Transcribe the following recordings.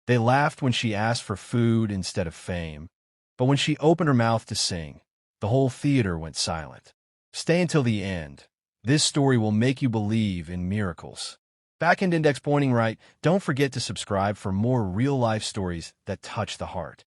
They laughed when she asked for food instead of fame, but when she opened her mouth to sing, the whole theater went silent. Stay until the end. This story will make you believe in miracles. Backend Index pointing right, don't forget to subscribe for more real-life stories that touch the heart.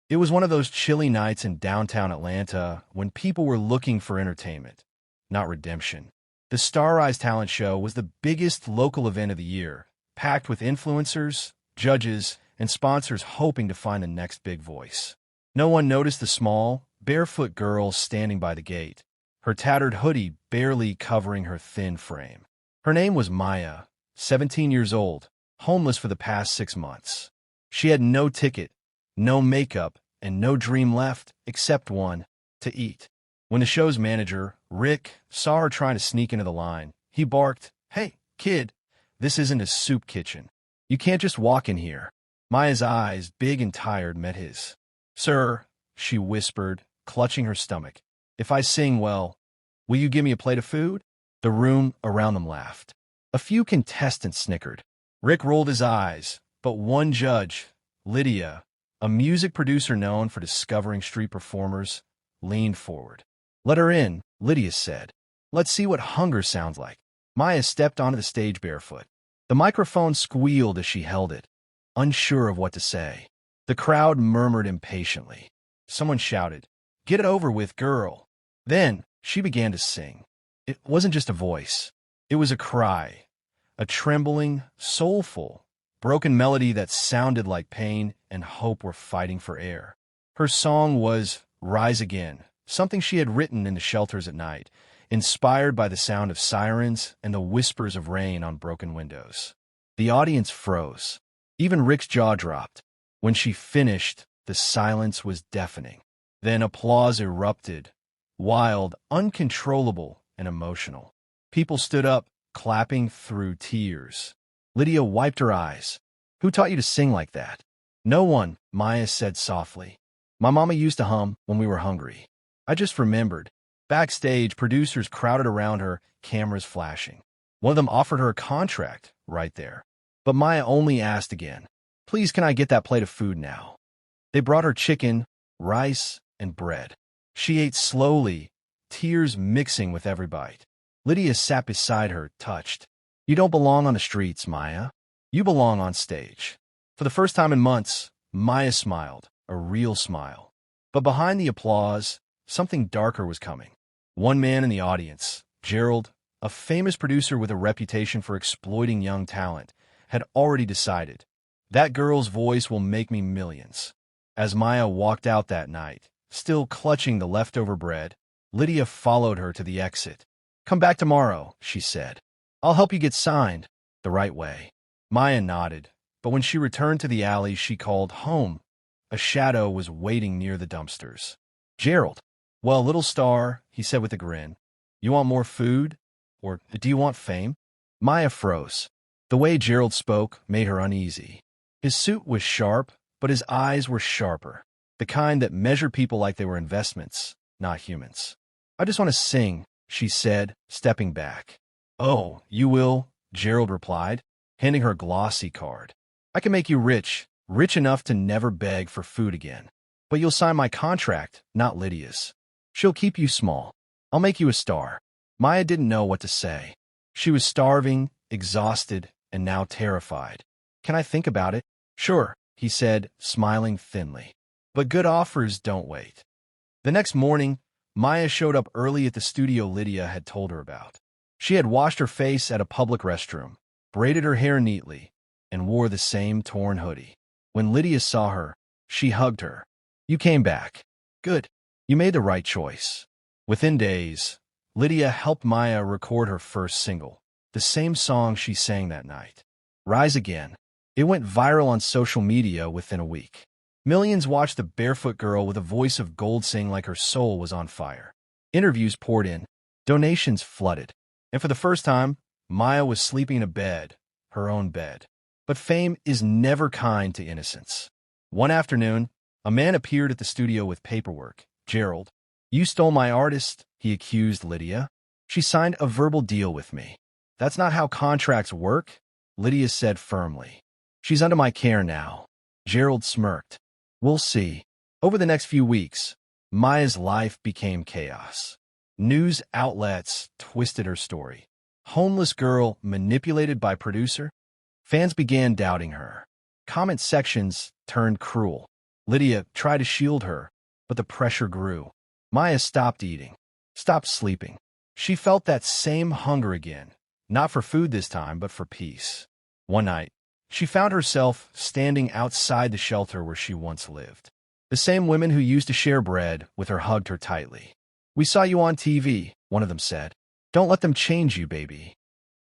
It was one of those chilly nights in downtown Atlanta when people were looking for entertainment, not redemption. The Star Rise Talent Show was the biggest local event of the year, packed with influencers, judges, and sponsors hoping to find the next big voice. No one noticed the small, barefoot girl standing by the gate, her tattered hoodie barely covering her thin frame. Her name was Maya, 17 years old, homeless for the past 6 months. She had no ticket, no makeup, and no dream left except one, to eat. When the show's manager, Rick, saw her trying to sneak into the line, he barked, "Hey, kid, this isn't a soup kitchen. You can't just walk in here." Maya's eyes, big and tired, met his. "Sir," she whispered, clutching her stomach, "if I sing well, will you give me a plate of food?" The room around them laughed. A few contestants snickered. Rick rolled his eyes, but one judge, Lydia, a music producer known for discovering street performers, leaned forward. "Let her in," Lydia said. "Let's see what hunger sounds like." Maya stepped onto the stage barefoot. The microphone squealed as she held it, unsure of what to say. The crowd murmured impatiently. Someone shouted, "Get it over with, girl." Then she began to sing. It wasn't just a voice. It was a cry, a trembling, soulful, broken melody that sounded like pain and hope were fighting for air. Her song was Rise Again, something she had written in the shelters at night, inspired by the sound of sirens and the whispers of rain on broken windows. The audience froze. Even Rick's jaw dropped. When she finished, the silence was deafening. Then applause erupted, wild, uncontrollable, and emotional. People stood up, clapping through tears. Lydia wiped her eyes. "Who taught you to sing like that?" "No one," Maya said softly. "My mama used to hum when we were hungry." I just remembered. Backstage, producers crowded around her, cameras flashing. One of them offered her a contract right there. But Maya only asked again, "Please, can I get that plate of food now?" They brought her chicken, rice, and bread. She ate slowly, tears mixing with every bite. Lydia sat beside her, touched. "You don't belong on the streets, Maya. You belong on stage." For the first time in months, Maya smiled, a real smile. But behind the applause, something darker was coming. One man in the audience, Gerald, a famous producer with a reputation for exploiting young talent, had already decided, "That girl's voice will make me millions." As Maya walked out that night, still clutching the leftover bread, Lydia followed her to the exit. "Come back tomorrow," she said. "I'll help you get signed the right way." Maya nodded, but when she returned to the alley she called home, a shadow was waiting near the dumpsters. "Gerald." "Well, little star," he said with a grin, "you want more food? Or do you want fame?" Maya froze. The way Gerald spoke made her uneasy. His suit was sharp, but his eyes were sharper, the kind that measured people like they were investments, not humans. "I just want to sing," she said, stepping back. "Oh, you will," Gerald replied, handing her a glossy card. "I can make you rich, rich enough to never beg for food again. But you'll sign my contract, not Lydia's. She'll keep you small. I'll make you a star." Maya didn't know what to say. She was starving, exhausted, and now terrified. "Can I think about it?" "Sure," he said, smiling thinly. "But good offers don't wait." The next morning, Maya showed up early at the studio Lydia had told her about. She had washed her face at a public restroom, braided her hair neatly, and wore the same torn hoodie. When Lydia saw her, she hugged her. "You came back. Good. You made the right choice." Within days, Lydia helped Maya record her first single, the same song she sang that night, Rise Again. It went viral on social media within a week. Millions watched the barefoot girl with a voice of gold sing like her soul was on fire. Interviews poured in, donations flooded, and for the first time, Maya was sleeping in a bed, her own bed. But fame is never kind to innocence. One afternoon, a man appeared at the studio with paperwork. "Gerald, you stole my artist," he accused Lydia. "She signed a verbal deal with me." "That's not how contracts work," Lydia said firmly. "She's under my care now." Gerald smirked. We'll see. Over the next few weeks, Maya's life became chaos. News outlets twisted her story. Homeless girl manipulated by producer? Fans began doubting her. Comment sections turned cruel. Lydia tried to shield her, but the pressure grew. Maya stopped eating, stopped sleeping. She felt that same hunger again, not for food this time, but for peace. One night, she found herself standing outside the shelter where she once lived. The same women who used to share bread with her hugged her tightly. "We saw you on TV," one of them said. "Don't let them change you, baby."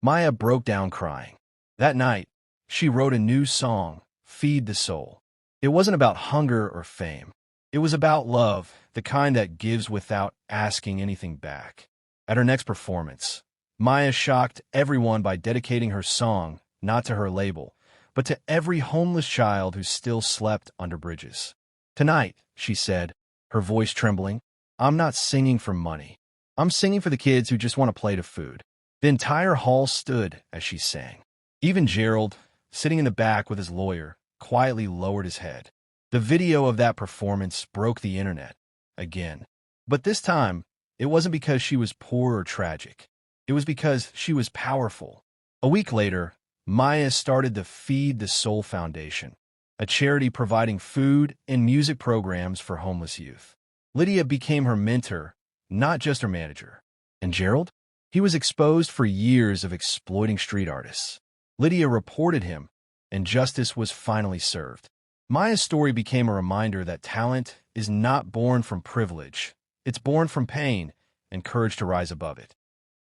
Maya broke down crying. That night, she wrote a new song, Feed the Soul. It wasn't about hunger or fame. It was about love, the kind that gives without asking anything back. At her next performance, Maya shocked everyone by dedicating her song not to her label, but to every homeless child who still slept under bridges. "Tonight," she said, her voice trembling, "I'm not singing for money. I'm singing for the kids who just want a plate of food." The entire hall stood as she sang. Even Gerald, sitting in the back with his lawyer, quietly lowered his head. The video of that performance broke the internet again. But this time, it wasn't because she was poor or tragic. It was because she was powerful. A week later, Maya started the Feed the Soul Foundation, a charity providing food and music programs for homeless youth. Lydia became her mentor, not just her manager. And Gerald? He was exposed for years of exploiting street artists. Lydia reported him, and justice was finally served. Maya's story became a reminder that talent is not born from privilege. It's born from pain and courage to rise above it.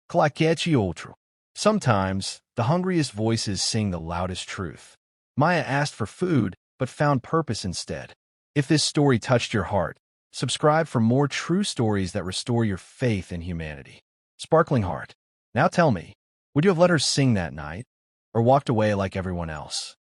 Claquete outro. Sometimes, the hungriest voices sing the loudest truth. Maya asked for food, but found purpose instead. If this story touched your heart, subscribe for more true stories that restore your faith in humanity. Sparkling Heart. Now tell me, would you have let her sing that night, or walked away like everyone else?